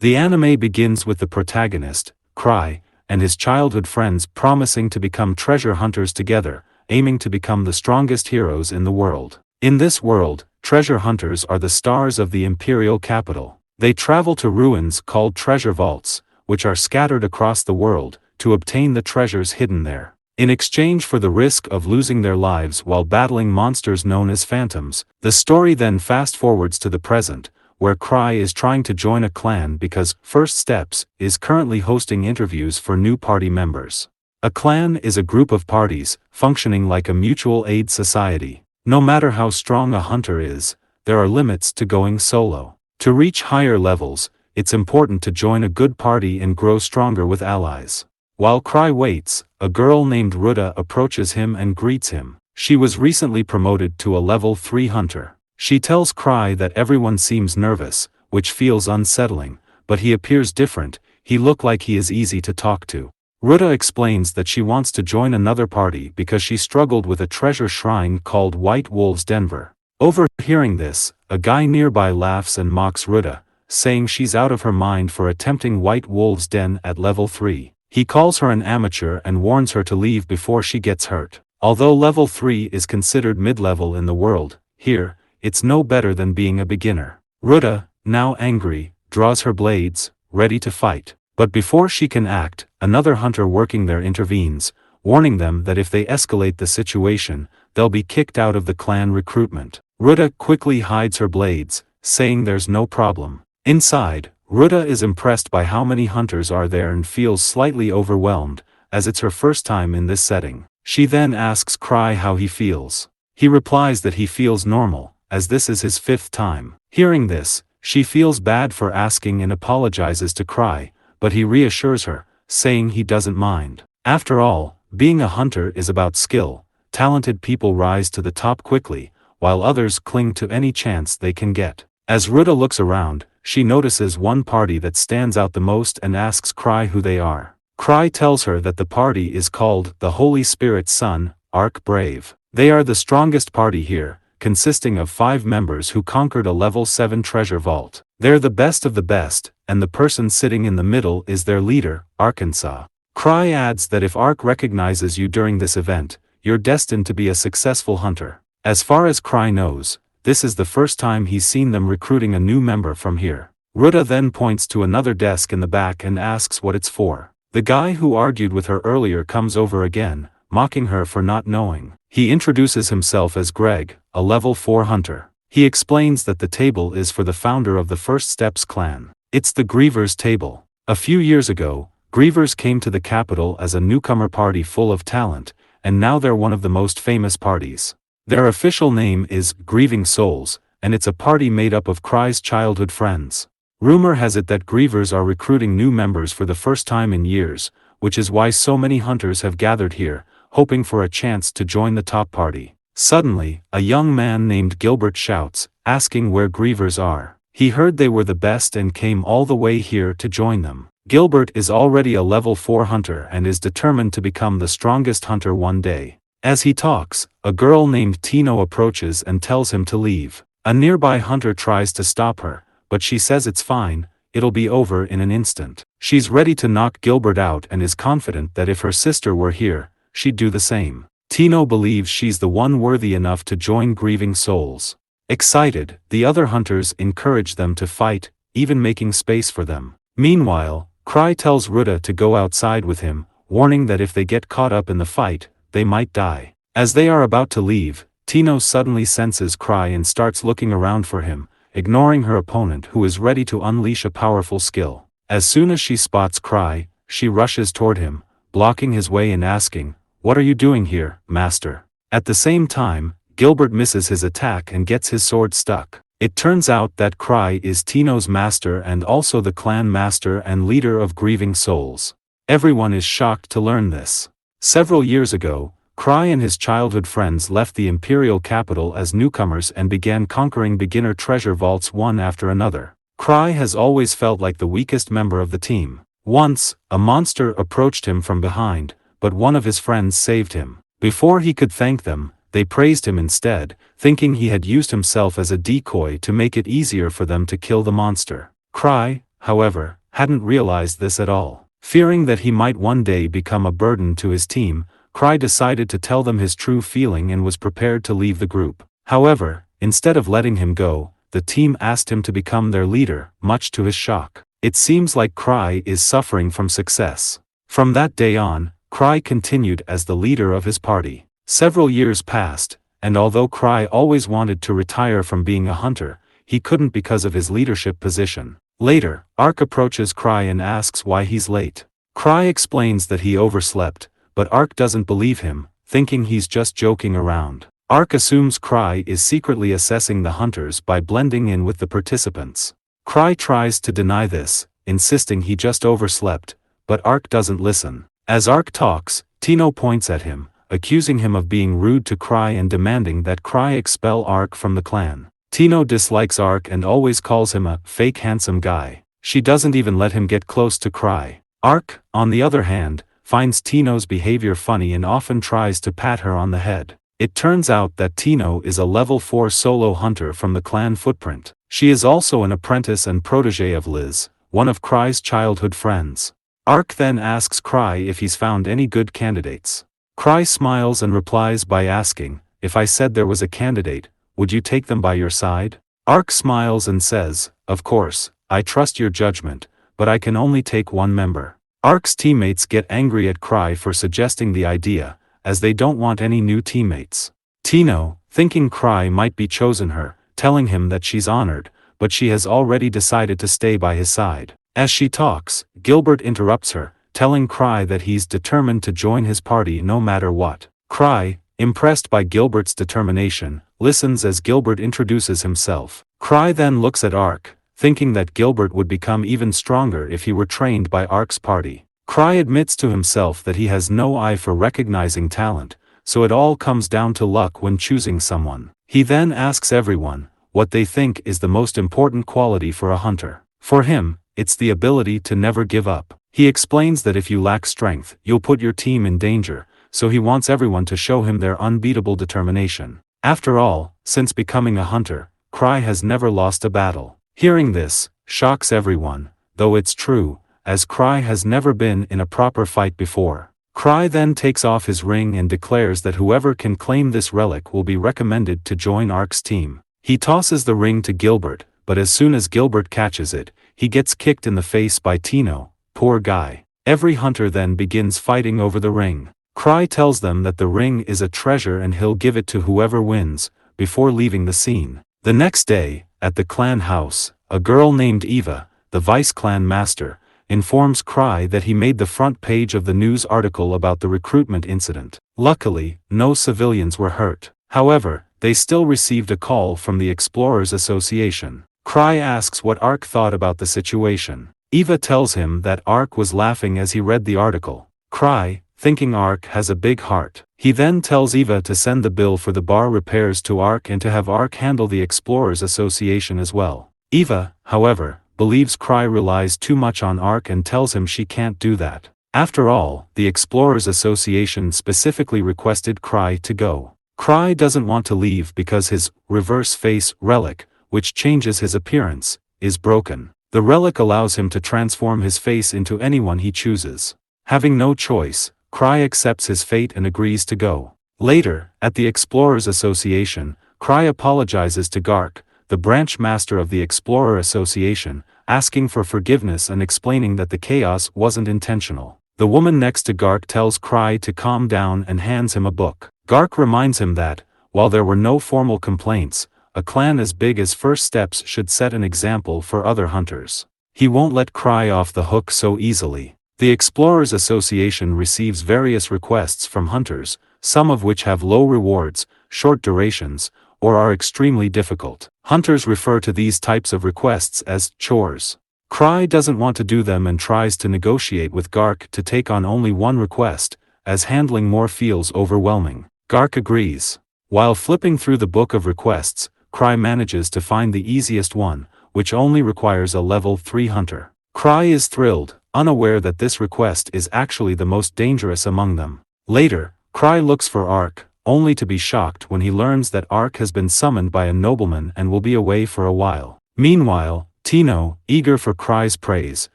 The anime begins with the protagonist, Cry, and his childhood friends promising to become treasure hunters together, aiming to become the strongest heroes in the world. In this world, treasure hunters are the stars of the imperial capital. They travel to ruins called treasure vaults, which are scattered across the world, to obtain the treasures hidden there. In exchange for the risk of losing their lives while battling monsters known as phantoms, the story then fast-forwards to the present, where Cry is trying to join a clan because First Steps is currently hosting interviews for new party members. A clan is a group of parties, functioning like a mutual aid society. No matter how strong a hunter is, there are limits to going solo. To reach higher levels, it's important to join a good party and grow stronger with allies. While Cry waits, a girl named Ruta approaches him and greets him. She was recently promoted to a level 3 hunter. She tells Cry that everyone seems nervous, which feels unsettling, but he appears different. He looks like he is easy to talk to. Ruta explains that she wants to join another party because she struggled with a treasure shrine called White Wolves Denver. Overhearing this, a guy nearby laughs and mocks Ruta, saying she's out of her mind for attempting White Wolves Den at level 3. He calls her an amateur and warns her to leave before she gets hurt. Although level 3 is considered mid-level in the world, here, it's no better than being a beginner. Ruta, now angry, draws her blades, ready to fight. But before she can act, another hunter working there intervenes, warning them that if they escalate the situation, they'll be kicked out of the clan recruitment. Ruta quickly hides her blades, saying there's no problem. Inside, Ruta is impressed by how many hunters are there and feels slightly overwhelmed, as it's her first time in this setting. She then asks Cry how he feels. He replies that he feels normal, as this is his 5th time. Hearing this, she feels bad for asking and apologizes to Cry, but he reassures her, saying he doesn't mind. After all, being a hunter is about skill. Talented people rise to the top quickly, while others cling to any chance they can get. As Ruta looks around, she notices one party that stands out the most and asks Cry who they are. Cry tells her that the party is called the Holy Spirit's Son, Arc Brave. They are the strongest party here, consisting of 5 members who conquered a level 7 treasure vault. They're the best of the best, and the person sitting in the middle is their leader, Arkansas. Cry adds that if Arc recognizes you during this event, you're destined to be a successful hunter. As far as Cry knows, this is the first time he's seen them recruiting a new member from here. Ruta then points to another desk in the back and asks what it's for. The guy who argued with her earlier comes over again, mocking her for not knowing. He introduces himself as Greg, a level 4 hunter. He explains that the table is for the founder of the First Steps clan. It's the Grievers table. A few years ago, Grievers came to the capital as a newcomer party full of talent, and now they're one of the most famous parties. Their official name is Grieving Souls, and it's a party made up of Cry's childhood friends. Rumor has it that Grievers are recruiting new members for the first time in years, which is why so many hunters have gathered here, hoping for a chance to join the top party. Suddenly, a young man named Gilbert shouts, asking where Grievers are. He heard they were the best and came all the way here to join them. Gilbert is already a level 4 hunter and is determined to become the strongest hunter one day. As he talks, a girl named Tino approaches and tells him to leave. A nearby hunter tries to stop her, but she says it's fine, it'll be over in an instant. She's ready to knock Gilbert out and is confident that if her sister were here, she'd do the same. Tino believes she's the one worthy enough to join Grieving Souls. Excited, the other hunters encourage them to fight, even making space for them. Meanwhile, Cry tells Ruta to go outside with him, warning that if they get caught up in the fight, they might die. As they are about to leave, Tino suddenly senses Cry and starts looking around for him, ignoring her opponent who is ready to unleash a powerful skill. As soon as she spots Cry, she rushes toward him, blocking his way and asking, "What are you doing here, master?" At the same time, Gilbert misses his attack and gets his sword stuck. It turns out that Cry is Tino's master and also the clan master and leader of Grieving Souls. Everyone is shocked to learn this. Several years ago, Cry and his childhood friends left the imperial capital as newcomers and began conquering beginner treasure vaults one after another. Cry has always felt like the weakest member of the team. Once, a monster approached him from behind, but one of his friends saved him. Before he could thank them, they praised him instead, thinking he had used himself as a decoy to make it easier for them to kill the monster. Cry, however, hadn't realized this at all. Fearing that he might one day become a burden to his team, Cry decided to tell them his true feeling and was prepared to leave the group. However, instead of letting him go, the team asked him to become their leader, much to his shock. It seems like Cry is suffering from success. From that day on, Cry continued as the leader of his party. Several years passed, and although Cry always wanted to retire from being a hunter, he couldn't because of his leadership position. Later, Ark approaches Cry and asks why he's late. Cry explains that he overslept, but Ark doesn't believe him, thinking he's just joking around. Ark assumes Cry is secretly assessing the hunters by blending in with the participants. Cry tries to deny this, insisting he just overslept, but Ark doesn't listen. As Ark talks, Tino points at him, accusing him of being rude to Cry and demanding that Cry expel Ark from the clan. Tino dislikes Ark and always calls him a fake handsome guy. She doesn't even let him get close to Cry. Ark, on the other hand, finds Tino's behavior funny and often tries to pat her on the head. It turns out that Tino is a level 4 solo hunter from the clan Footprint. She is also an apprentice and protege of Liz, one of Cry's childhood friends. Ark then asks Cry if he's found any good candidates. Cry smiles and replies by asking, "If I said there was a candidate, would you take them by your side?" Ark smiles and says, "Of course, I trust your judgment, but I can only take one member." Ark's teammates get angry at Cry for suggesting the idea, as they don't want any new teammates. Tino, thinking Cry might be chosen her, telling him that she's honored, but she has already decided to stay by his side. As she talks, Gilbert interrupts her, telling Cry that he's determined to join his party no matter what. Cry, impressed by Gilbert's determination, listens as Gilbert introduces himself. Cry then looks at Ark, thinking that Gilbert would become even stronger if he were trained by Ark's party. Cry admits to himself that he has no eye for recognizing talent, so it all comes down to luck when choosing someone. He then asks everyone what they think is the most important quality for a hunter. For him, it's the ability to never give up. He explains that if you lack strength, you'll put your team in danger, so he wants everyone to show him their unbeatable determination. After all, since becoming a hunter, Cry has never lost a battle. Hearing this shocks everyone, though it's true, as Cry has never been in a proper fight before. Cry then takes off his ring and declares that whoever can claim this relic will be recommended to join Ark's team. He tosses the ring to Gilbert, but as soon as Gilbert catches it, he gets kicked in the face by Tino. Poor guy. Every hunter then begins fighting over the ring. Cry tells them that the ring is a treasure and he'll give it to whoever wins, before leaving the scene. The next day, at the clan house, a girl named Eva, the vice clan master, informs Cry that he made the front page of the news article about the recruitment incident. Luckily, no civilians were hurt. However, they still received a call from the Explorers Association. Cry asks what Ark thought about the situation. Eva tells him that Ark was laughing as he read the article. Cry, thinking Ark has a big heart. He then tells Eva to send the bill for the bar repairs to Ark and to have Ark handle the Explorers Association as well. Eva, however, believes Cry relies too much on Ark and tells him she can't do that. After all, the Explorers Association specifically requested Cry to go. Cry doesn't want to leave because his reverse face relic, which changes his appearance, is broken. The relic allows him to transform his face into anyone he chooses. Having no choice, Cry accepts his fate and agrees to go. Later, at the Explorers Association, Cry apologizes to Gark, the branch master of the Explorer Association, asking for forgiveness and explaining that the chaos wasn't intentional. The woman next to Gark tells Cry to calm down and hands him a book. Gark reminds him that, while there were no formal complaints, a clan as big as First Steps should set an example for other hunters. He won't let Cry off the hook so easily. The Explorers Association receives various requests from hunters, some of which have low rewards, short durations, or are extremely difficult. Hunters refer to these types of requests as chores. Cry doesn't want to do them and tries to negotiate with Gark to take on only one request, as handling more feels overwhelming. Gark agrees. While flipping through the book of requests, Cry manages to find the easiest one, which only requires a level 3 hunter. Cry is thrilled, unaware that this request is actually the most dangerous among them. Later, Cry looks for Ark, only to be shocked when he learns that Ark has been summoned by a nobleman and will be away for a while. Meanwhile, Tino, eager for Cry's praise,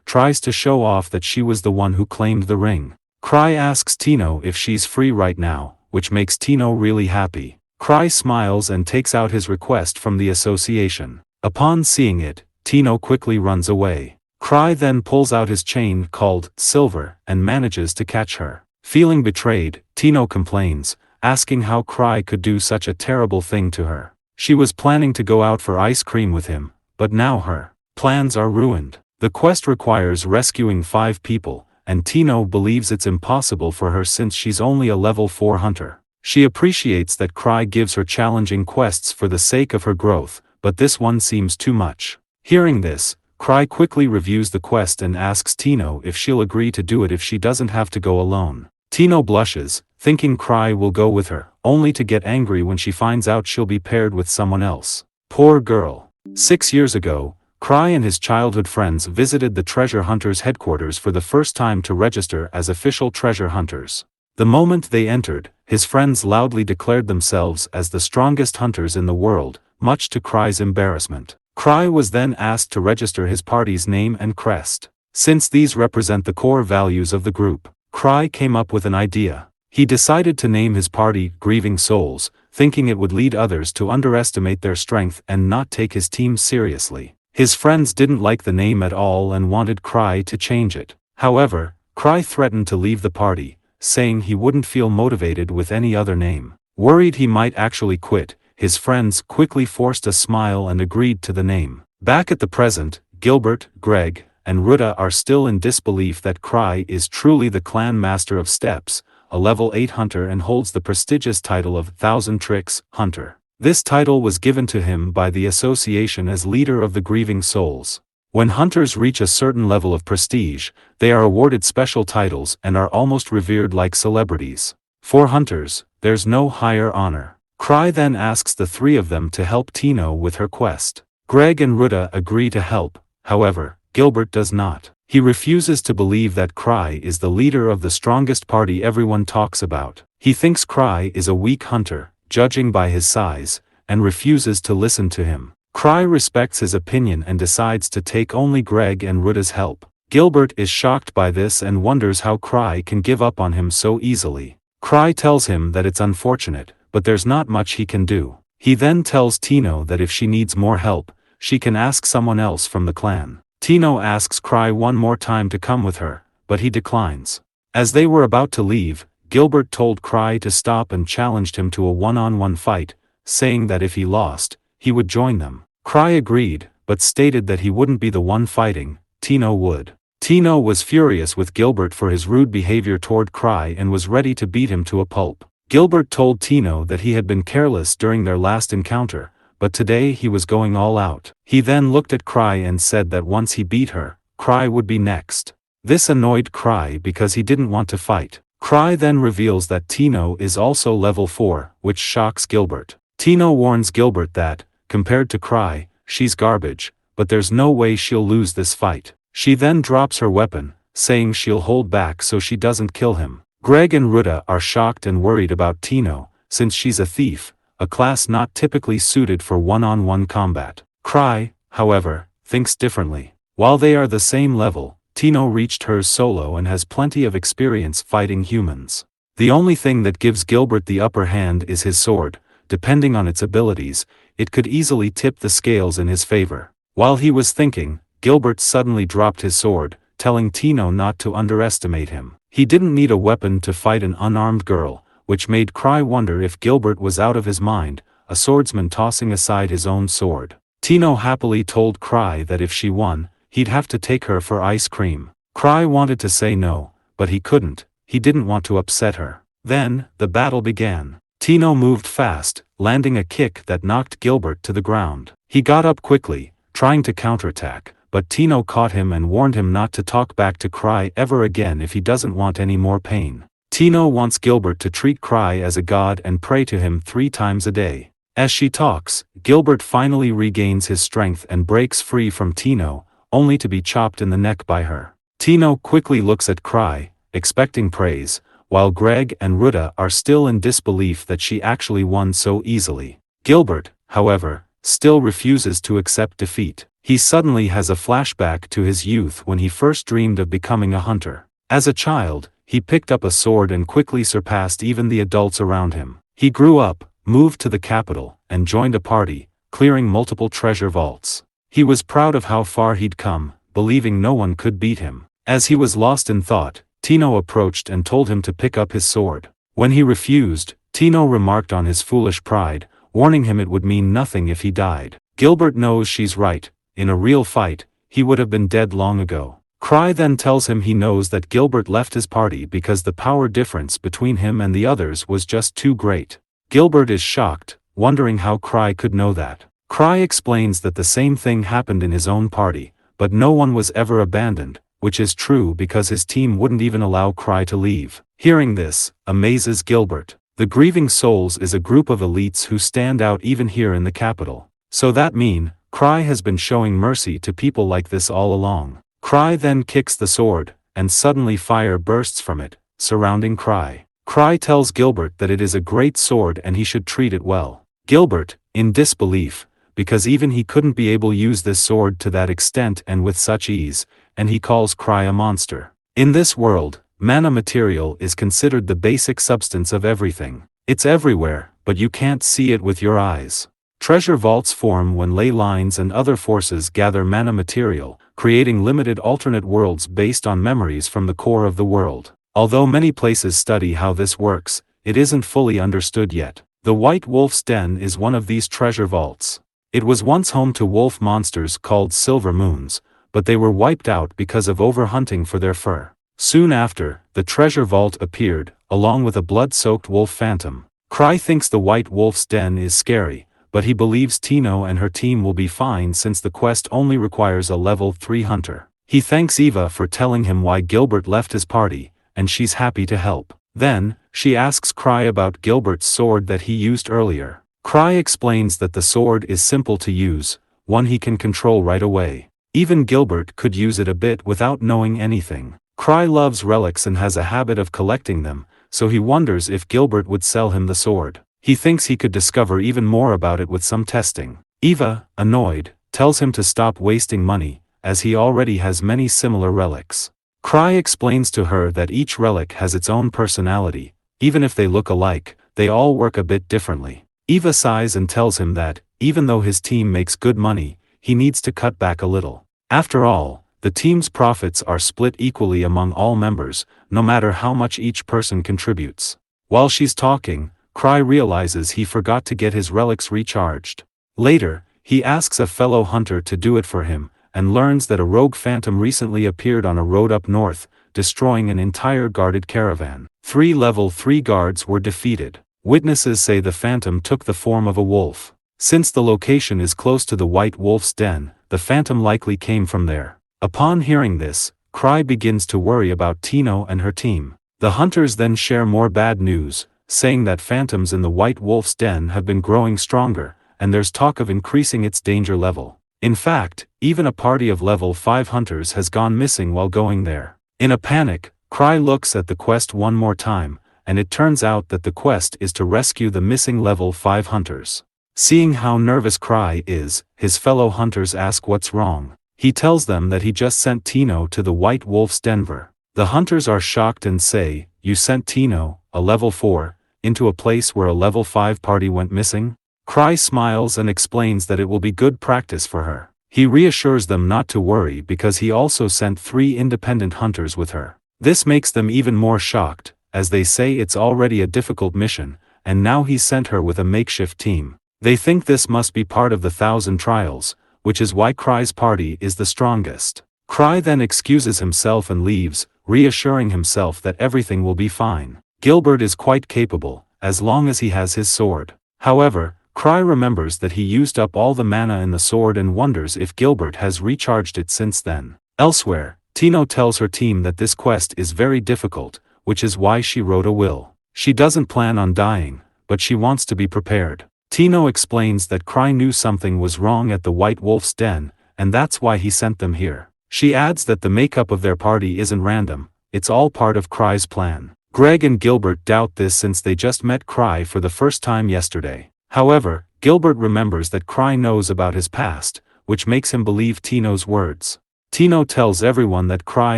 tries to show off that she was the one who claimed the ring. Cry asks Tino if she's free right now, which makes Tino really happy. Cry smiles and takes out his request from the association. Upon seeing it, Tino quickly runs away. Cry then pulls out his chain called Silver and manages to catch her. Feeling betrayed, Tino complains, asking how Cry could do such a terrible thing to her. She was planning to go out for ice cream with him, but now her plans are ruined. The quest requires rescuing 5 people, and Tino believes it's impossible for her since she's only a level 4 hunter. She appreciates that Cry gives her challenging quests for the sake of her growth, but this one seems too much. Hearing this, Cry quickly reviews the quest and asks Tino if she'll agree to do it if she doesn't have to go alone. Tino blushes, thinking Cry will go with her, only to get angry when she finds out she'll be paired with someone else. Poor girl. 6 years ago, Cry and his childhood friends visited the treasure hunters' headquarters for the first time to register as official treasure hunters. The moment they entered, his friends loudly declared themselves as the strongest hunters in the world, much to Cry's embarrassment. Cry was then asked to register his party's name and crest. Since these represent the core values of the group, Cry came up with an idea. He decided to name his party Grieving Souls, thinking it would lead others to underestimate their strength and not take his team seriously. His friends didn't like the name at all and wanted Cry to change it. However, Cry threatened to leave the party, saying he wouldn't feel motivated with any other name. Worried he might actually quit, his friends quickly forced a smile and agreed to the name. Back at the present, Gilbert, Greg, and Ruta are still in disbelief that Cry is truly the clan master of Steps, a level 8 hunter, and holds the prestigious title of 1000 Tricks Hunter. This title was given to him by the association as leader of the Grieving Souls. When hunters reach a certain level of prestige, they are awarded special titles and are almost revered like celebrities. For hunters, there's no higher honor. Cry then asks the 3 of them to help Tino with her quest. Greg and Ruta agree to help, however, Gilbert does not. He refuses to believe that Cry is the leader of the strongest party everyone talks about. He thinks Cry is a weak hunter, judging by his size, and refuses to listen to him. Cry respects his opinion and decides to take only Greg and Ruta's help. Gilbert is shocked by this and wonders how Cry can give up on him so easily. Cry tells him that it's unfortunate, but there's not much he can do. He then tells Tino that if she needs more help, she can ask someone else from the clan. Tino asks Cry one more time to come with her, but he declines. As they were about to leave, Gilbert told Cry to stop and challenged him to a one-on-one fight, saying that if he lost, he would join them. Cry agreed, but stated that he wouldn't be the one fighting, Tino would. Tino was furious with Gilbert for his rude behavior toward Cry and was ready to beat him to a pulp. Gilbert told Tino that he had been careless during their last encounter, but today he was going all out. He then looked at Cry and said that once he beat her, Cry would be next. This annoyed Cry because he didn't want to fight. Cry then reveals that Tino is also level 4, which shocks Gilbert. Tino warns Gilbert that, compared to Cry, she's garbage, but there's no way she'll lose this fight. She then drops her weapon, saying she'll hold back so she doesn't kill him. Greg and Ruta are shocked and worried about Tino, since she's a thief, a class not typically suited for one-on-one combat. Cry, however, thinks differently. While they are the same level, Tino reached hers solo and has plenty of experience fighting humans. The only thing that gives Gilbert the upper hand is his sword. Depending on its abilities, it could easily tip the scales in his favor. While he was thinking, Gilbert suddenly dropped his sword, telling Tino not to underestimate him. He didn't need a weapon to fight an unarmed girl, which made Cry wonder if Gilbert was out of his mind, a swordsman tossing aside his own sword. Tino happily told Cry that if she won, he'd have to take her for ice cream. Cry wanted to say no, but he couldn't. He didn't want to upset her. Then, the battle began. Tino moved fast, landing a kick that knocked Gilbert to the ground. He got up quickly, trying to counterattack, but Tino caught him and warned him not to talk back to Cry ever again if he doesn't want any more pain. Tino wants Gilbert to treat Cry as a god and pray to him 3 times a day. As she talks, Gilbert finally regains his strength and breaks free from Tino, only to be chopped in the neck by her. Tino quickly looks at Cry, expecting praise, while Greg and Ruta are still in disbelief that she actually won so easily. Gilbert, however, still refuses to accept defeat. he suddenly has a flashback to his youth when he first dreamed of becoming a hunter. As a child, he picked up a sword and quickly surpassed even the adults around him. He grew up, moved to the capital, and joined a party, clearing multiple treasure vaults. He was proud of how far he'd come, believing no one could beat him. As he was lost in thought, Tino approached and told him to pick up his sword. When he refused, Tino remarked on his foolish pride, warning him it would mean nothing if he died. Gilbert knows she's right. In a real fight, he would have been dead long ago. Cry then tells him he knows that Gilbert left his party because the power difference between him and the others was just too great. Gilbert is shocked, wondering how Cry could know that. Cry explains that the same thing happened in his own party, but no one was ever abandoned, which is true because his team wouldn't even allow Cry to leave. Hearing this, amazes Gilbert. The Grieving Souls is a group of elites who stand out even here in the capital. So that mean, Cry has been showing mercy to people like this all along. Cry then kicks the sword, and suddenly fire bursts from it, surrounding Cry. Cry tells Gilbert that it is a great sword and he should treat it well. Gilbert, in disbelief, because even he couldn't be able to use this sword to that extent and with such ease, and he calls Cry a monster. In this world, mana material is considered the basic substance of everything. It's everywhere, but you can't see it with your eyes. Treasure vaults form when ley lines and other forces gather mana material, creating limited alternate worlds based on memories from the core of the world. Although many places study how this works, it isn't fully understood yet. The White Wolf's Den is one of these treasure vaults. It was once home to wolf monsters called Silver Moons, but they were wiped out because of overhunting for their fur. Soon after, the treasure vault appeared, along with a blood-soaked wolf phantom. Cry thinks the White Wolf's Den is scary, but he believes Tino and her team will be fine since the quest only requires a level 3 hunter. He thanks Eva for telling him why Gilbert left his party, and she's happy to help. Then, she asks Cry about Gilbert's sword that he used earlier. Cry explains that the sword is simple to use, one he can control right away. Even Gilbert could use it a bit without knowing anything. Cry loves relics and has a habit of collecting them, so he wonders if Gilbert would sell him the sword. He thinks he could discover even more about it with some testing. Eva, annoyed, tells him to stop wasting money, as he already has many similar relics. Cry explains to her that each relic has its own personality. Even if they look alike, they all work a bit differently. Eva sighs and tells him that, even though his team makes good money, he needs to cut back a little. After all, the team's profits are split equally among all members, no matter how much each person contributes. While she's talking, Cry realizes he forgot to get his relics recharged. Later, he asks a fellow hunter to do it for him, and learns that a rogue phantom recently appeared on a road up north, destroying an entire guarded caravan. 3 level 3 guards were defeated. Witnesses say the phantom took the form of a wolf. Since the location is close to the White Wolf's Den, the phantom likely came from there. Upon hearing this, Cry begins to worry about Tino and her team. The hunters then share more bad news, saying that phantoms in the White Wolf's Den have been growing stronger, and there's talk of increasing its danger level. In fact, even a party of level 5 hunters has gone missing while going there. In a panic, Cry looks at the quest one more time, and it turns out that the quest is to rescue the missing level 5 hunters. Seeing how nervous Cry is, his fellow hunters ask what's wrong. He tells them that he just sent Tino to the White Wolf's Den. The hunters are shocked and say, "You sent Tino, a level 4, into a place where a level 5 party went missing?" Cry smiles and explains that it will be good practice for her. He reassures them not to worry because he also sent 3 independent hunters with her. This makes them even more shocked, as they say it's already a difficult mission, and now he sent her with a makeshift team. They think this must be part of the 1,000 trials, which is why Cry's party is the strongest. Cry then excuses himself and leaves, reassuring himself that everything will be fine. Gilbert is quite capable, as long as he has his sword. However, Cry remembers that he used up all the mana in the sword and wonders if Gilbert has recharged it since then. Elsewhere, Tino tells her team that this quest is very difficult, which is why she wrote a will. She doesn't plan on dying, but she wants to be prepared. Tino explains that Cry knew something was wrong at the White Wolf's Den, and that's why he sent them here. She adds that the makeup of their party isn't random, it's all part of Cry's plan. Greg and Gilbert doubt this since they just met Cry for the first time yesterday. However, Gilbert remembers that Cry knows about his past, which makes him believe Tino's words. Tino tells everyone that Cry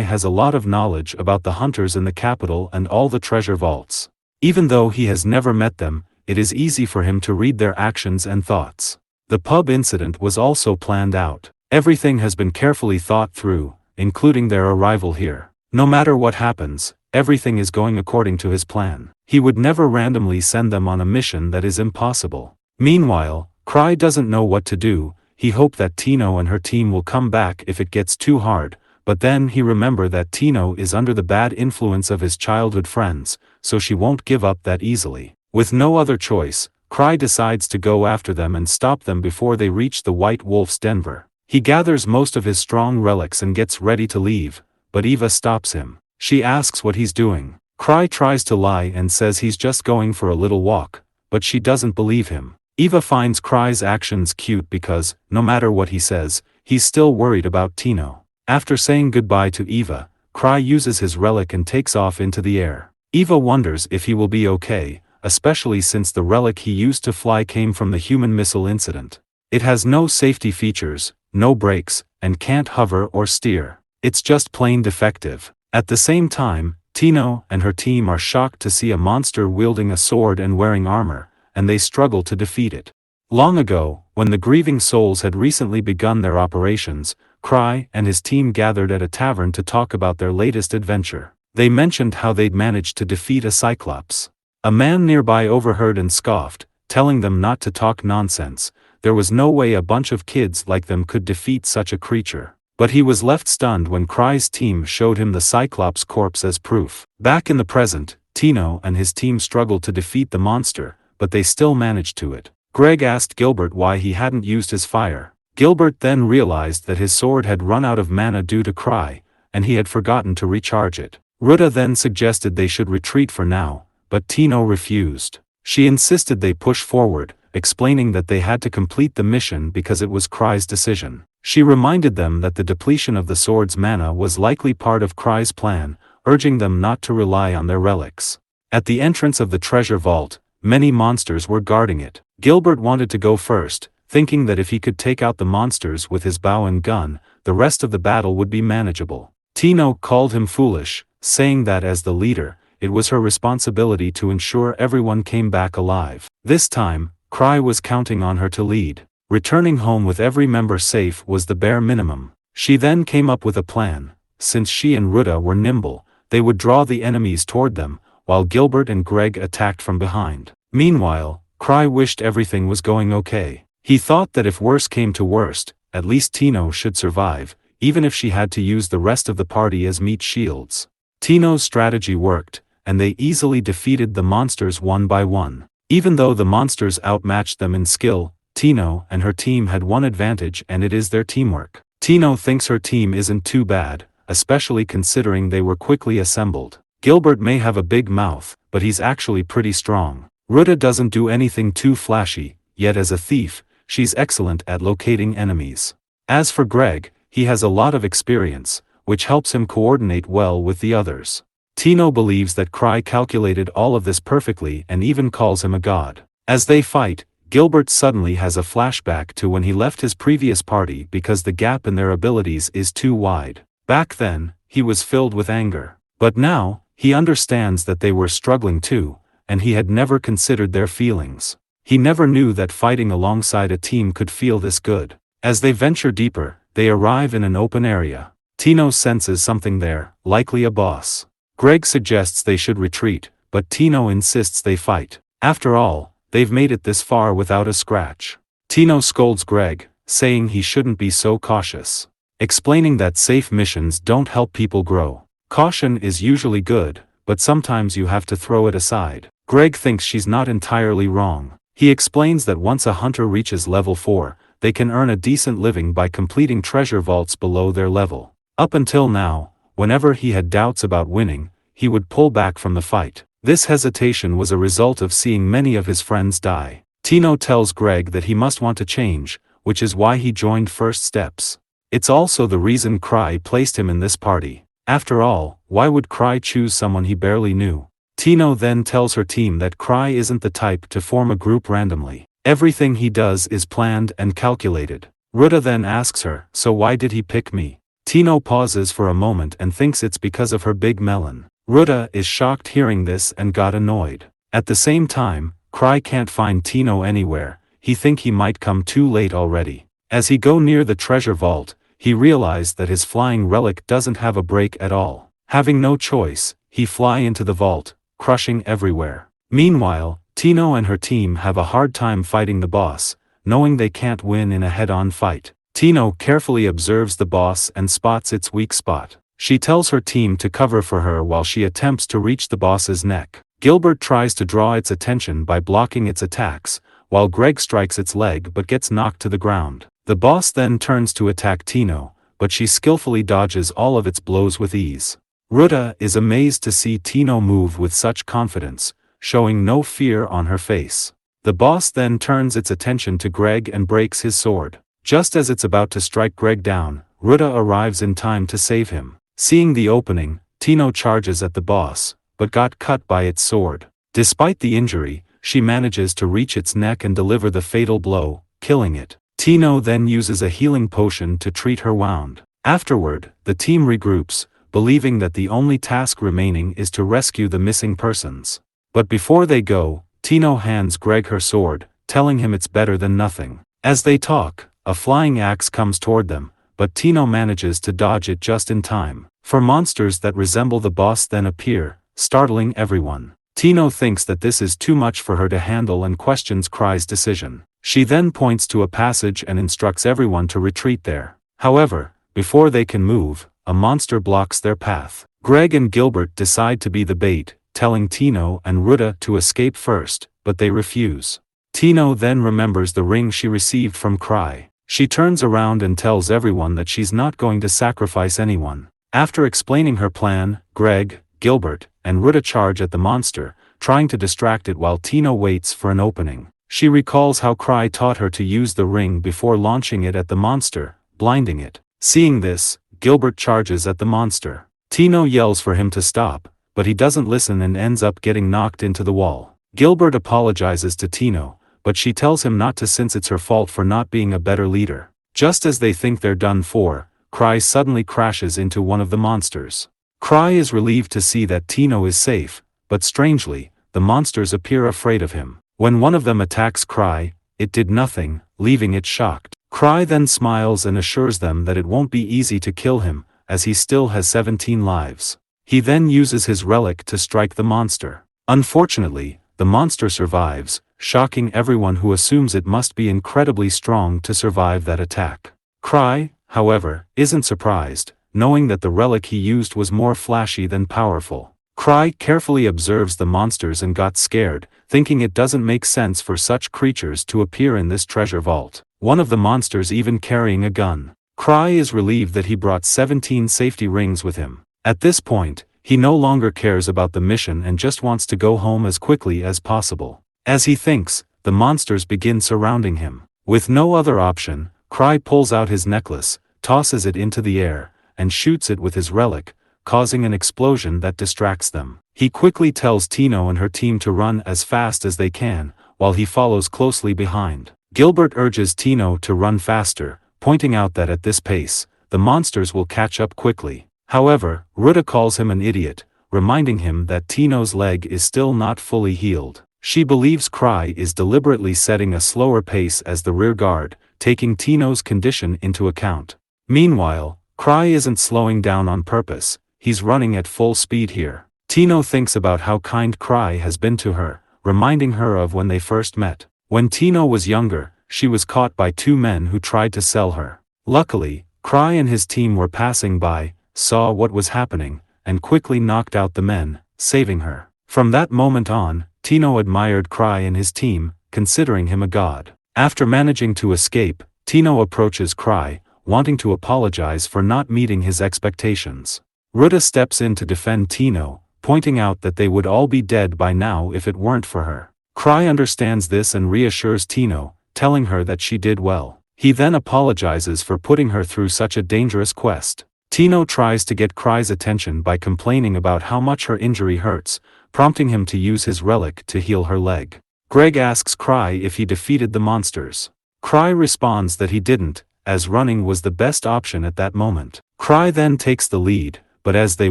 has a lot of knowledge about the hunters in the capital and all the treasure vaults. Even though he has never met them, it is easy for him to read their actions and thoughts. The pub incident was also planned out. Everything has been carefully thought through, including their arrival here. No matter what happens, everything is going according to his plan. He would never randomly send them on a mission that is impossible. Meanwhile, Cry doesn't know what to do. He hoped that Tino and her team will come back if it gets too hard, but then he remembered that Tino is under the bad influence of his childhood friends, so she won't give up that easily. With no other choice, Cry decides to go after them and stop them before they reach the White Wolf's Denver. He gathers most of his strong relics and gets ready to leave, but Eva stops him. She asks what he's doing. Cry tries to lie and says he's just going for a little walk, but she doesn't believe him. Eva finds Cry's actions cute because, no matter what he says, he's still worried about Tino. After saying goodbye to Eva, Cry uses his relic and takes off into the air. Eva wonders if he will be okay, especially since the relic he used to fly came from the human missile incident. It has no safety features, no brakes, and can't hover or steer. It's just plain defective. At the same time, Tino and her team are shocked to see a monster wielding a sword and wearing armor, and they struggle to defeat it. Long ago, when the grieving souls had recently begun their operations, Cry and his team gathered at a tavern to talk about their latest adventure. They mentioned how they'd managed to defeat a cyclops. A man nearby overheard and scoffed, telling them not to talk nonsense. There was no way a bunch of kids like them could defeat such a creature. But he was left stunned when Cry's team showed him the Cyclops corpse as proof. Back in the present, Tino and his team struggled to defeat the monster, but they still managed to it. Greg asked Gilbert why he hadn't used his fire. Gilbert then realized that his sword had run out of mana due to Cry, and he had forgotten to recharge it. Ruta then suggested they should retreat for now, but Tino refused. She insisted they push forward, explaining that they had to complete the mission because it was Cry's decision. She reminded them that the depletion of the sword's mana was likely part of Cry's plan, urging them not to rely on their relics. At the entrance of the treasure vault, many monsters were guarding it. Gilbert wanted to go first, thinking that if he could take out the monsters with his bow and gun, the rest of the battle would be manageable. Tino called him foolish, saying that as the leader, it was her responsibility to ensure everyone came back alive. This time, Cry was counting on her to lead. Returning home with every member safe was the bare minimum. She then came up with a plan. Since she and Ruta were nimble, they would draw the enemies toward them, while Gilbert and Greg attacked from behind. Meanwhile, Cry wished everything was going okay. He thought that if worse came to worst, at least Tino should survive, even if she had to use the rest of the party as meat shields. Tino's strategy worked, and they easily defeated the monsters one by one. Even though the monsters outmatched them in skill, Tino and her team had one advantage, and it is their teamwork. Tino thinks her team isn't too bad, especially considering they were quickly assembled. Gilbert may have a big mouth, but he's actually pretty strong. Ruta doesn't do anything too flashy, yet as a thief, she's excellent at locating enemies. As for Greg, he has a lot of experience, which helps him coordinate well with the others. Tino believes that Cry calculated all of this perfectly and even calls him a god. As they fight, Gilbert suddenly has a flashback to when he left his previous party because the gap in their abilities is too wide. Back then, he was filled with anger. But now, he understands that they were struggling too, and he had never considered their feelings. He never knew that fighting alongside a team could feel this good. As they venture deeper, they arrive in an open area. Tino senses something there, likely a boss. Greg suggests they should retreat, but Tino insists they fight. After all, they've made it this far without a scratch. Tino scolds Greg, saying he shouldn't be so cautious. Explaining that safe missions don't help people grow. Caution is usually good, but sometimes you have to throw it aside. Greg thinks she's not entirely wrong. He explains that once a hunter reaches level 4, they can earn a decent living by completing treasure vaults below their level. Up until now, whenever he had doubts about winning, he would pull back from the fight. This hesitation was a result of seeing many of his friends die. Tino tells Greg that he must want to change, which is why he joined First Steps. It's also the reason Cry placed him in this party. After all, why would Cry choose someone he barely knew? Tino then tells her team that Cry isn't the type to form a group randomly. Everything he does is planned and calculated. Ruta then asks her, so why did he pick me? Tino pauses for a moment and thinks it's because of her big melon. Ruta is shocked hearing this and got annoyed. At the same time, Cry can't find Tino anywhere, he think he might come too late already. As he go near the treasure vault, he realized that his flying relic doesn't have a break at all. Having no choice, he fly into the vault, crushing everywhere. Meanwhile, Tino and her team have a hard time fighting the boss, knowing they can't win in a head-on fight. Tino carefully observes the boss and spots its weak spot. She tells her team to cover for her while she attempts to reach the boss's neck. Gilbert tries to draw its attention by blocking its attacks, while Greg strikes its leg but gets knocked to the ground. The boss then turns to attack Tino, but she skillfully dodges all of its blows with ease. Ruta is amazed to see Tino move with such confidence, showing no fear on her face. The boss then turns its attention to Greg and breaks his sword. Just as it's about to strike Greg down, Ruta arrives in time to save him. Seeing the opening, Tino charges at the boss, but got cut by its sword. Despite the injury, she manages to reach its neck and deliver the fatal blow, killing it. Tino then uses a healing potion to treat her wound. Afterward, the team regroups, believing that the only task remaining is to rescue the missing persons. But before they go, Tino hands Greg her sword, telling him it's better than nothing. As they talk, a flying axe comes toward them, but Tino manages to dodge it just in time. Four monsters that resemble the boss then appear, startling everyone. Tino thinks that this is too much for her to handle and questions Cry's decision. She then points to a passage and instructs everyone to retreat there. However, before they can move, a monster blocks their path. Greg and Gilbert decide to be the bait, telling Tino and Ruta to escape first, but they refuse. Tino then remembers the ring she received from Cry. She turns around and tells everyone that she's not going to sacrifice anyone. After explaining her plan, Greg, Gilbert, and Ruta charge at the monster, trying to distract it while Tino waits for an opening. She recalls how Cry taught her to use the ring before launching it at the monster, blinding it. Seeing this, Gilbert charges at the monster. Tino yells for him to stop, but he doesn't listen and ends up getting knocked into the wall. Gilbert apologizes to Tino, but she tells him not to since it's her fault for not being a better leader. Just as they think they're done for, Cry suddenly crashes into one of the monsters. Cry is relieved to see that Tino is safe, but strangely, the monsters appear afraid of him. When one of them attacks Cry, it did nothing, leaving it shocked. Cry then smiles and assures them that it won't be easy to kill him, as he still has 17 lives. He then uses his relic to strike the monster. Unfortunately, the monster survives, shocking everyone who assumes it must be incredibly strong to survive that attack. Cry, however, isn't surprised, knowing that the relic he used was more flashy than powerful. Cry carefully observes the monsters and got scared, thinking it doesn't make sense for such creatures to appear in this treasure vault. One of the monsters even carrying a gun. Cry is relieved that he brought 17 safety rings with him. At this point, he no longer cares about the mission and just wants to go home as quickly as possible. As he thinks, the monsters begin surrounding him. With no other option, Cry pulls out his necklace, tosses it into the air, and shoots it with his relic, causing an explosion that distracts them. He quickly tells Tino and her team to run as fast as they can, while he follows closely behind. Gilbert urges Tino to run faster, pointing out that at this pace, the monsters will catch up quickly. However, Ruta calls him an idiot, reminding him that Tino's leg is still not fully healed. She believes Cry is deliberately setting a slower pace as the rear guard, taking Tino's condition into account. Meanwhile, Cry isn't slowing down on purpose, he's running at full speed here. Tino thinks about how kind Cry has been to her, reminding her of when they first met. When Tino was younger, she was caught by two men who tried to sell her. Luckily, Cry and his team were passing by, saw what was happening, and quickly knocked out the men, saving her. From that moment on, Tino admired Cry and his team, considering him a god. After managing to escape, Tino approaches Cry, wanting to apologize for not meeting his expectations. Ruta steps in to defend Tino, pointing out that they would all be dead by now if it weren't for her. Cry understands this and reassures Tino, telling her that she did well. He then apologizes for putting her through such a dangerous quest. Tino tries to get Cry's attention by complaining about how much her injury hurts, prompting him to use his relic to heal her leg. Greg asks Cry if he defeated the monsters. Cry responds that he didn't, as running was the best option at that moment. Cry then takes the lead, but as they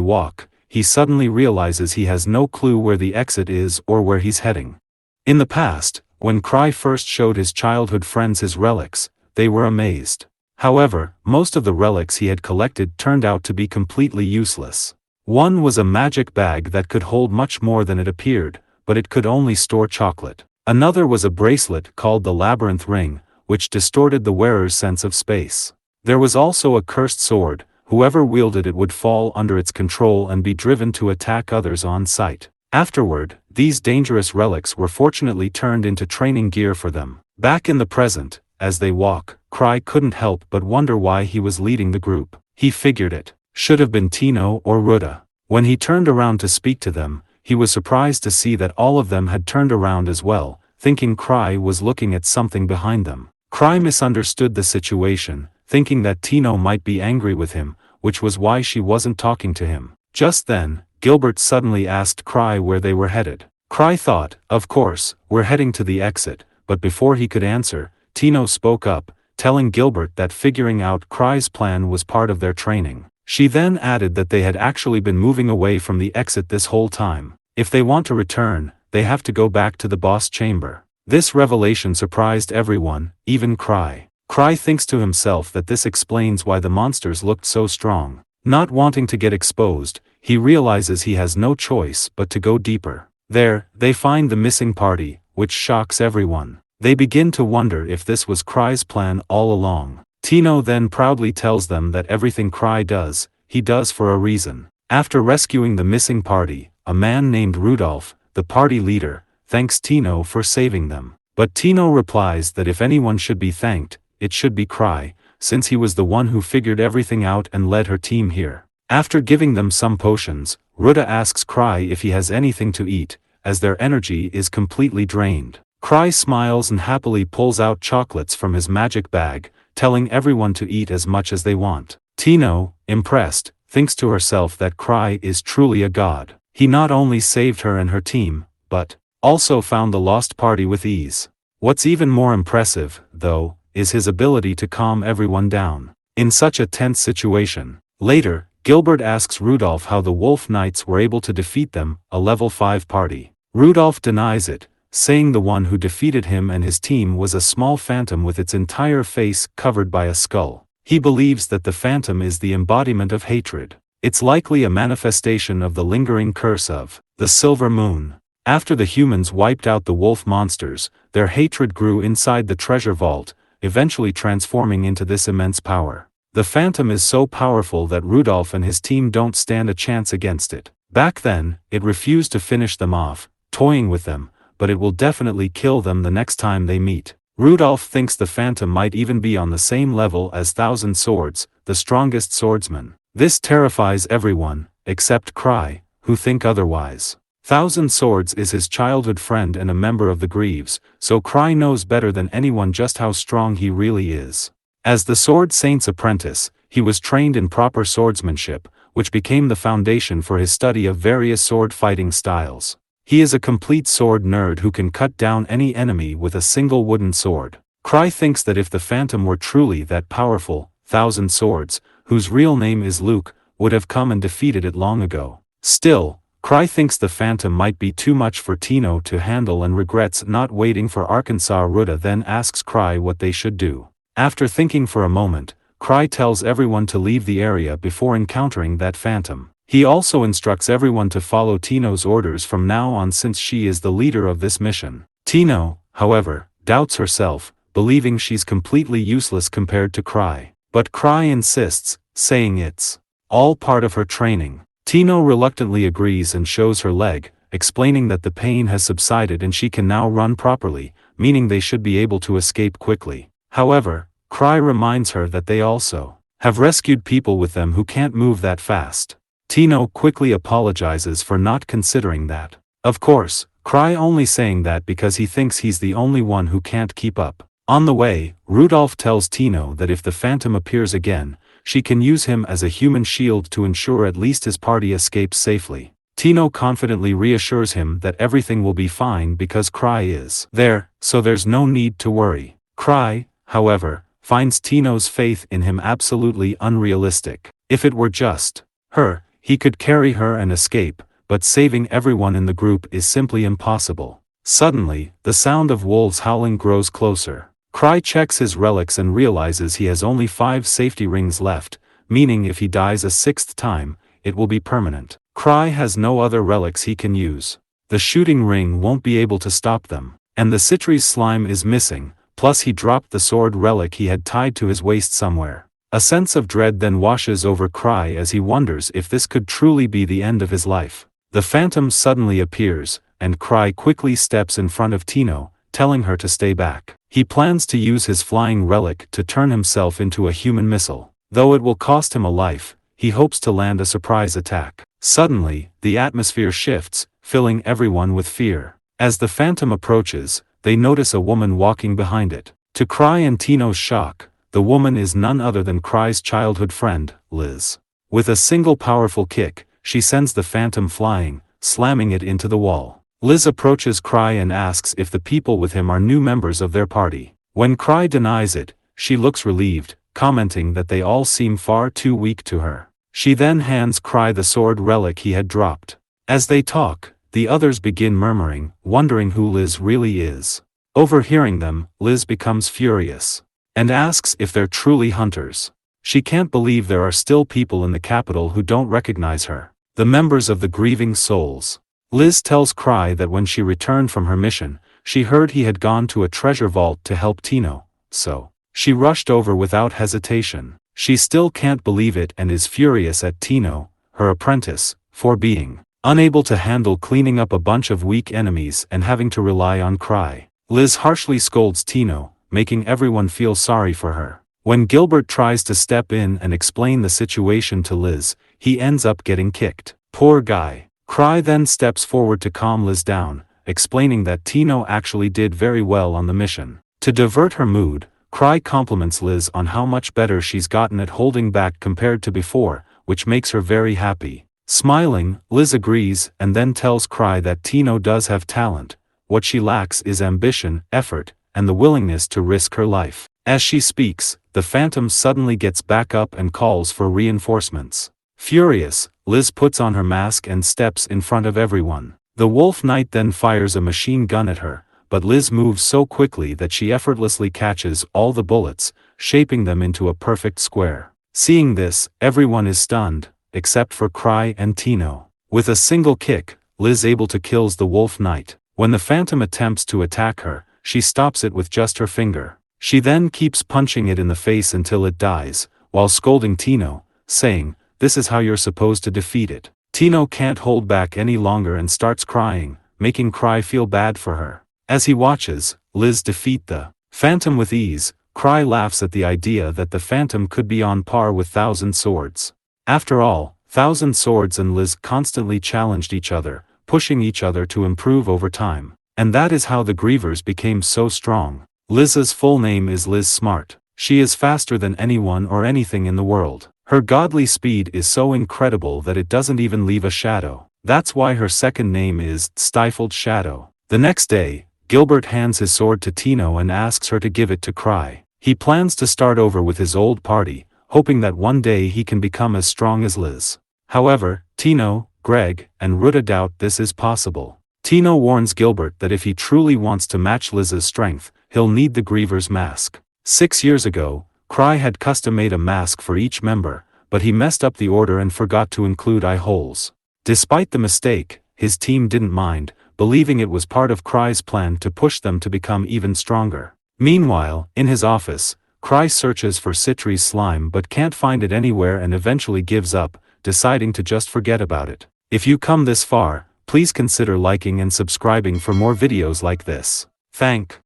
walk, he suddenly realizes he has no clue where the exit is or where he's heading. In the past, when Cry first showed his childhood friends his relics, they were amazed. However, most of the relics he had collected turned out to be completely useless. One was a magic bag that could hold much more than it appeared, but it could only store chocolate. Another was a bracelet called the Labyrinth Ring, which distorted the wearer's sense of space. There was also a cursed sword. Whoever wielded it would fall under its control and be driven to attack others on sight. Afterward, these dangerous relics were fortunately turned into training gear for them. Back in the present, as they walk, Cry couldn't help but wonder why he was leading the group. He figured it should have been Tino or Ruda. When he turned around to speak to them, he was surprised to see that all of them had turned around as well, thinking Cry was looking at something behind them. Cry misunderstood the situation, thinking that Tino might be angry with him, which was why she wasn't talking to him. Just then, Gilbert suddenly asked Cry where they were headed. Cry thought, of course, we're heading to the exit, but before he could answer, Tino spoke up, telling Gilbert that figuring out Cry's plan was part of their training. She then added that they had actually been moving away from the exit this whole time. If they want to return, they have to go back to the boss chamber. This revelation surprised everyone, even Cry. Cry thinks to himself that this explains why the monsters looked so strong. Not wanting to get exposed, he realizes he has no choice but to go deeper. There, they find the missing party, which shocks everyone. They begin to wonder if this was Cry's plan all along. Tino then proudly tells them that everything Cry does, he does for a reason. After rescuing the missing party, a man named Rudolph, the party leader, thanks Tino for saving them. But Tino replies that if anyone should be thanked, it should be Cry, since he was the one who figured everything out and led her team here. After giving them some potions, Ruda asks Cry if he has anything to eat, as their energy is completely drained. Cry smiles and happily pulls out chocolates from his magic bag, telling everyone to eat as much as they want. Tino, impressed, thinks to herself that Cry is truly a god. He not only saved her and her team, but also found the lost party with ease. What's even more impressive, though, is his ability to calm everyone down in such a tense situation. Later, Gilbert asks Rudolph how the Wolf Knights were able to defeat them, a level 5 party. Rudolph denies it, saying the one who defeated him and his team was a small phantom with its entire face covered by a skull. He believes that the phantom is the embodiment of hatred. It's likely a manifestation of the lingering curse of the Silver Moon. After the humans wiped out the wolf monsters, their hatred grew inside the treasure vault, eventually transforming into this immense power. The phantom is so powerful that Rudolph and his team don't stand a chance against it. Back then, it refused to finish them off, toying with them, but it will definitely kill them the next time they meet. Rudolph thinks the phantom might even be on the same level as Thousand Swords, the strongest swordsman. This terrifies everyone, except Cry, who think otherwise. Thousand Swords is his childhood friend and a member of the Greaves, so Cry knows better than anyone just how strong he really is. As the Sword Saint's apprentice, he was trained in proper swordsmanship, which became the foundation for his study of various sword fighting styles. He is a complete sword nerd who can cut down any enemy with a single wooden sword. Cry thinks that if the Phantom were truly that powerful, Thousand Swords, whose real name is Luke, would have come and defeated it long ago. Still, Cry thinks the Phantom might be too much for Tino to handle and regrets not waiting for Arkansas. Ruda then asks Cry what they should do. After thinking for a moment, Cry tells everyone to leave the area before encountering that Phantom. He also instructs everyone to follow Tino's orders from now on since she is the leader of this mission. Tino, however, doubts herself, believing she's completely useless compared to Cry. But Cry insists, saying it's all part of her training. Tino reluctantly agrees and shows her leg, explaining that the pain has subsided and she can now run properly, meaning they should be able to escape quickly. However, Cry reminds her that they also have rescued people with them who can't move that fast. Tino quickly apologizes for not considering that. Of course, Cry only saying that because he thinks he's the only one who can't keep up. On the way, Rudolph tells Tino that if the Phantom appears again, she can use him as a human shield to ensure at least his party escapes safely. Tino confidently reassures him that everything will be fine because Cry is there, so there's no need to worry. Cry, however, finds Tino's faith in him absolutely unrealistic. If it were just her, he could carry her and escape, but saving everyone in the group is simply impossible. Suddenly, the sound of wolves howling grows closer. Cry checks his relics and realizes he has only 5 safety rings left, meaning if he dies a 6th time, it will be permanent. Cry has no other relics he can use. The shooting ring won't be able to stop them. And the citrus slime is missing, plus he dropped the sword relic he had tied to his waist somewhere. A sense of dread then washes over Cry as he wonders if this could truly be the end of his life. The phantom suddenly appears, and Cry quickly steps in front of Tino, telling her to stay back. He plans to use his flying relic to turn himself into a human missile. Though it will cost him a life, he hopes to land a surprise attack. Suddenly, the atmosphere shifts, filling everyone with fear. As the phantom approaches, they notice a woman walking behind it. To Cry and Tino's shock, the woman is none other than Cry's childhood friend, Liz. With a single powerful kick, she sends the phantom flying, slamming it into the wall. Liz approaches Cry and asks if the people with him are new members of their party. When Cry denies it, she looks relieved, commenting that they all seem far too weak to her. She then hands Cry the sword relic he had dropped. As they talk, the others begin murmuring, wondering who Liz really is. Overhearing them, Liz becomes furious and asks if they're truly hunters. She can't believe there are still people in the capital who don't recognize her. The members of the Grieving Souls. Liz tells Cry that when she returned from her mission, she heard he had gone to a treasure vault to help Tino, so she rushed over without hesitation. She still can't believe it and is furious at Tino, her apprentice, for being unable to handle cleaning up a bunch of weak enemies and having to rely on Cry. Liz harshly scolds Tino, making everyone feel sorry for her. When Gilbert tries to step in and explain the situation to Liz, he ends up getting kicked. Poor guy. Cry then steps forward to calm Liz down, explaining that Tino actually did very well on the mission. To divert her mood, Cry compliments Liz on how much better she's gotten at holding back compared to before, which makes her very happy. Smiling, Liz agrees and then tells Cry that Tino does have talent. What she lacks is ambition, effort, and the willingness to risk her life. As she speaks, the phantom suddenly gets back up and calls for reinforcements. Furious, Liz puts on her mask and steps in front of everyone. The Wolf Knight then fires a machine gun at her, but Liz moves so quickly that she effortlessly catches all the bullets, shaping them into a perfect square. Seeing this, everyone is stunned, except for Cry and Tino. With a single kick, Liz able to kills the Wolf Knight. When the phantom attempts to attack her, she stops it with just her finger. She then keeps punching it in the face until it dies, while scolding Tino, saying, "This is how you're supposed to defeat it." Tino can't hold back any longer and starts crying, making Cry feel bad for her. As he watches Liz defeat the phantom with ease, Cry laughs at the idea that the phantom could be on par with Thousand Swords. After all, Thousand Swords and Liz constantly challenged each other, pushing each other to improve over time. And that is how the Grievers became so strong. Liz's full name is Liz Smart. She is faster than anyone or anything in the world. Her godly speed is so incredible that it doesn't even leave a shadow. That's why her second name is Stifled Shadow. The next day, Gilbert hands his sword to Tino and asks her to give it to Cry. He plans to start over with his old party, hoping that one day he can become as strong as Liz. However, Tino, Greg, and Ruta doubt this is possible. Tino warns Gilbert that if he truly wants to match Liz's strength, he'll need the Griever's mask. 6 years ago, Cry had custom-made a mask for each member, but he messed up the order and forgot to include eye holes. Despite the mistake, his team didn't mind, believing it was part of Cry's plan to push them to become even stronger. Meanwhile, in his office, Cry searches for citrus slime but can't find it anywhere and eventually gives up, deciding to just forget about it. If you come this far, please consider liking and subscribing for more videos like this. Thank